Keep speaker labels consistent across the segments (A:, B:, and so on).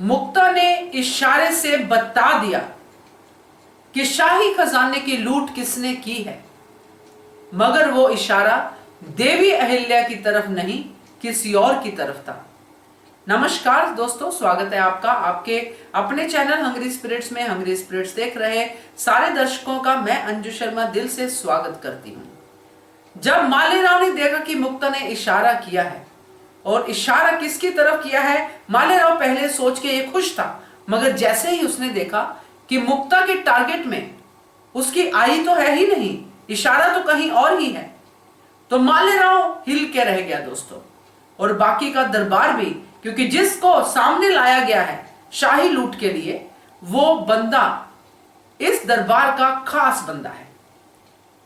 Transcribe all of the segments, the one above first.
A: मुक्ता ने इशारे से बता दिया कि शाही खजाने की लूट किसने की है, मगर वो इशारा देवी अहिल्या की तरफ नहीं, किसी और की तरफ था। नमस्कार दोस्तों, स्वागत है आपका आपके अपने चैनल हंग्री स्पिरिट्स में। हंग्री स्पिरिट्स देख रहे सारे दर्शकों का मैं अंजू शर्मा दिल से स्वागत करती हूं। जब मालेराव ने देखा कि मुक्ता ने इशारा किया है, और इशारा किसकी तरफ किया है, मालेराव पहले सोच के ये खुश था, मगर जैसे ही उसने देखा कि मुक्ता के टारगेट में उसकी आई तो है ही नहीं, इशारा तो कहीं और ही है, तो मालेराव हिल के रह गया दोस्तों। और बाकी का दरबार भी, क्योंकि जिसको सामने लाया गया है शाही लूट के लिए, वो बंदा इस दरबार का खास बंदा है।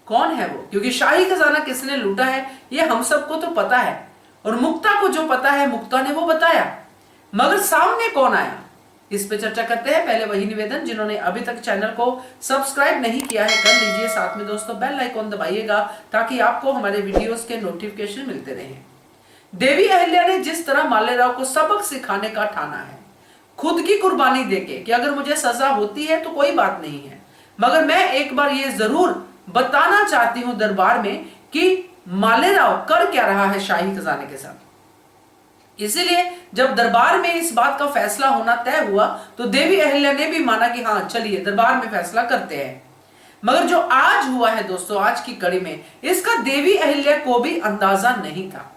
A: कौन है वो? क्योंकि शाही खजाना किसने लूटा है ये हम सबको तो पता है, और मुक्ता को जो पता है मुक्ता ने वो बताया, मगर सामने कौन आया इस पे चर्चा करते हैं। पहले वही निवेदन, जिन्होंने अभी तक चैनल को सब्सक्राइब नहीं किया है कर लीजिए, साथ में दोस्तों बेल आइकॉन दबाइएगा ताकि आपको हमारे वीडियोस के नोटिफिकेशन मिलते रहें। देवी अहिल्या ने जिस तरह मालेराव को सबक सिखाने का ठाना है, खुद की कुर्बानी देके कि अगर मुझे सजा होती है तो कोई बात नहीं है, मगर मैं एक बार ये जरूर बताना चाहती हूं दरबार में कि मालेराव कर क्या रहा है शाही खजाने के साथ। इसीलिए जब दरबार में इस बात का फैसला होना तय हुआ तो देवी अहिल्या ने भी माना कि हाँ चलिए दरबार में फैसला करते हैं। मगर जो आज हुआ है दोस्तों, आज की कड़ी में, इसका देवी अहिल्या को भी अंदाजा नहीं था।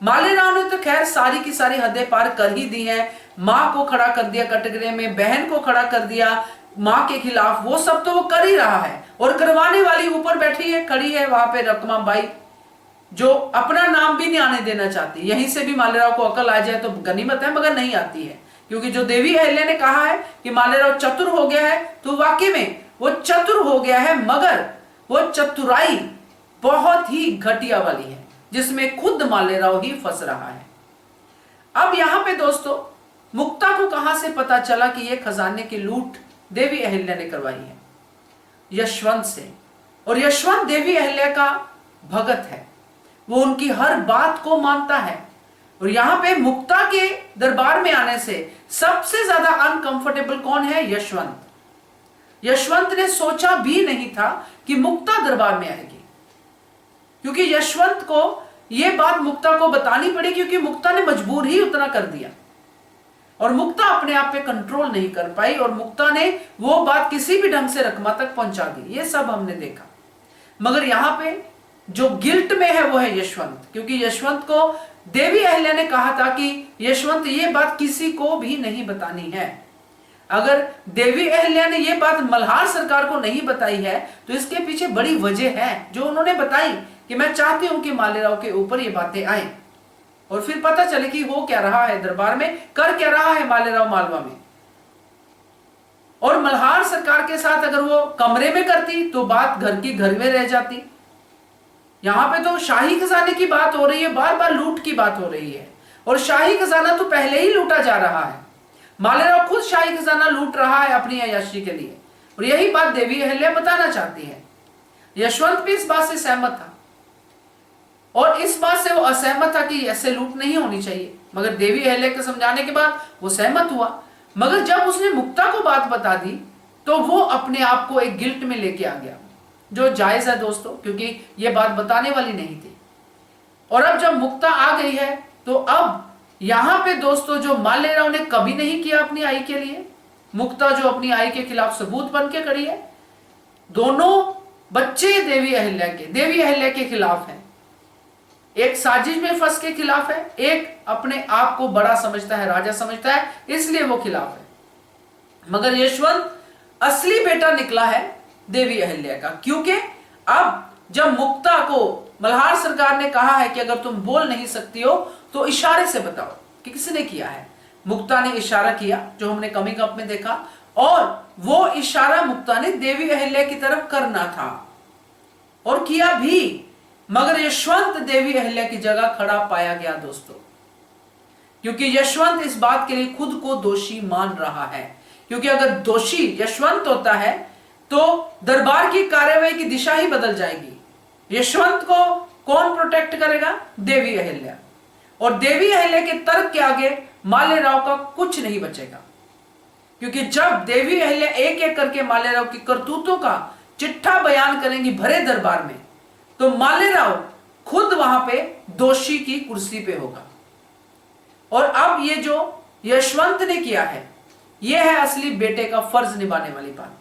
A: मालेराव ने तो खैर सारी की सारी हदें पार कर ही दी हैं। मां को खड़ा कर दिया कटघरे में, बहन को खड़ा कर दिया मां के खिलाफ, वो सब तो वो कर ही रहा है। और करवाने वाली ऊपर बैठी है, खड़ी है वहां पे रकमा बाई, जो अपना नाम भी नहीं आने देना चाहती। यहीं से भी मालेराव को अकल आ जाए तो गनीमत है, मगर नहीं आती है, क्योंकि जो देवी अहिल्या ने कहा है कि मालेराव चतुर हो गया है, तो वाकई में वो चतुर हो गया है, मगर वो चतुराई बहुत ही घटिया वाली है, जिसमें खुद मालेराव ही फंस रहा है। अब यहां पे दोस्तों मुक्ता को कहां से पता चला कि ये खजाने की लूट देवी अहिल्या ने करवाई है? यशवंत से। और यशवंत देवी अहिल्या का भगत है, वो उनकी हर बात को मानता है। और यहां पे मुक्ता के दरबार में आने से सबसे ज्यादा अनकंफर्टेबल कौन है? यशवंत। यशवंत ने सोचा भी नहीं था कि मुक्ता दरबार में आएगी, क्योंकि यशवंत को यह बात मुक्ता को बतानी पड़ी, क्योंकि मुक्ता ने मजबूर ही उतना कर दिया और मुक्ता अपने आप पे कंट्रोल नहीं कर पाई, और मुक्ता ने वो बात किसी भी ढंग से रकमा तक पहुंचा दी। ये सब हमने देखा। मगर यहां पे जो गिल्ट में है वो है यशवंत, क्योंकि यशवंत को देवी अहिल्या ने कहा था कि यशवंत ये बात किसी को भी नहीं बतानी है। अगर देवी अहिल्या ने ये बात मल्हार सरकार को नहीं बताई है तो इसके पीछे बड़ी वजह है, जो उन्होंने बताई कि मैं चाहती हूं कि मालेराव के ऊपर ये बातें आए, और फिर पता चले कि हो क्या रहा है दरबार में, कर क्या रहा है मालेराव मालवा में। और मल्हार सरकार के साथ अगर वो कमरे में करती तो बात घर की घर में रह जाती। यहां पे तो शाही खजाने की बात हो रही है, बार बार लूट की बात हो रही है, और शाही खजाना तो पहले ही लूटा जा रहा है। मालेराव खुद शाही खजाना लूट रहा है अपनी अय्याशी के लिए, और यही बात देवी अहिल्या बताना चाहती है। यशवंत भी इस बात से सहमत था, और इस बात से वो असहमत था कि ऐसे लूट नहीं होनी चाहिए, मगर देवी अहिल्या के समझाने के बाद वो सहमत हुआ। मगर जब उसने मुक्ता को बात बता दी तो वो अपने आप को एक गिल्ट में लेके आ गया, जो जायज है दोस्तों, क्योंकि ये बात बताने वाली नहीं थी। और अब जब मुक्ता आ गई है तो अब यहां पे दोस्तों जो मालेराव ने कभी नहीं किया अपनी आई के लिए, मुक्ता जो अपनी आई के खिलाफ सबूत बन के खड़ी है, दोनों बच्चे देवी अहिल्या के खिलाफ है। एक साजिश में फंस के खिलाफ है, एक अपने आप को बड़ा समझता है, राजा समझता है, इसलिए वो खिलाफ है। मगर यशवंत असली बेटा निकला है देवी अहिल्या का, क्योंकि अब जब मुक्ता को मल्हार सरकार ने कहा है कि अगर तुम बोल नहीं सकती हो तो इशारे से बताओ कि किसने किया है, मुक्ता ने इशारा किया, जो हमने कमिंग अप में देखा, और वो इशारा मुक्ता ने देवी अहिल्या की तरफ करना था और किया भी। मगर यशवंत देवी अहिल्या की जगह खड़ा पाया गया दोस्तों, क्योंकि यशवंत इस बात के लिए खुद को दोषी मान रहा है। क्योंकि अगर दोषी यशवंत होता है तो दरबार की कार्यवाही की दिशा ही बदल जाएगी। यशवंत को कौन प्रोटेक्ट करेगा? देवी अहिल्या। और देवी अहिल्या के तर्क के आगे मालेराव का कुछ नहीं बचेगा। क्योंकि जब देवी अहिल्या एक एक करके मालेराव की करतूतों का चिट्ठा बयान करेंगी भरे दरबार में, तो मालेराव खुद वहां पे दोषी की कुर्सी पे होगा। और अब ये जो यशवंत ने किया है, ये है असली बेटे का फर्ज निभाने वाली बात।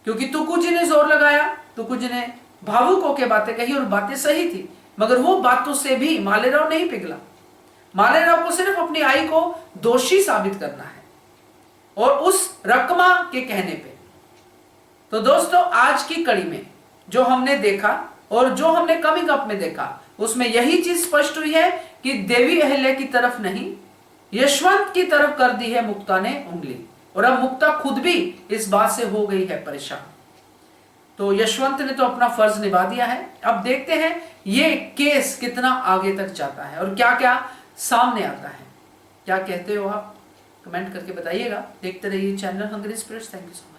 A: क्योंकि तुकु जी ने जोर लगाया, तुकु जी ने भावुक होकर बातें कही और बातें सही थी, मगर वो बातों से भी मालेराव नहीं पिघला। मालेराव को सिर्फ अपनी आई को दोषी साबित करना है, और उस रकमा के कहने पे। तो दोस्तों, आज की कड़ी में जो हमने देखा और जो हमने कमिंग अप में देखा, उसमें यही चीज स्पष्ट हुई है कि देवी अहिल्या की तरफ नहीं, यशवंत की तरफ कर दी है मुक्ता ने उंगली। और अब मुक्ता खुद भी इस बात से हो गई है परेशान। तो यशवंत ने तो अपना फर्ज निभा दिया है। अब देखते हैं ये केस कितना आगे तक जाता है और क्या क्या सामने आता है। क्या कहते हो आप? कमेंट करके बताइएगा। देखते रहिए channel Hungry Spirits. Thank you so much.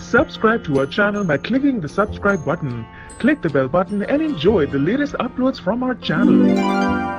B: Subscribe to our channel by clicking the subscribe button. Click the bell button and enjoy the latest uploads from our channel.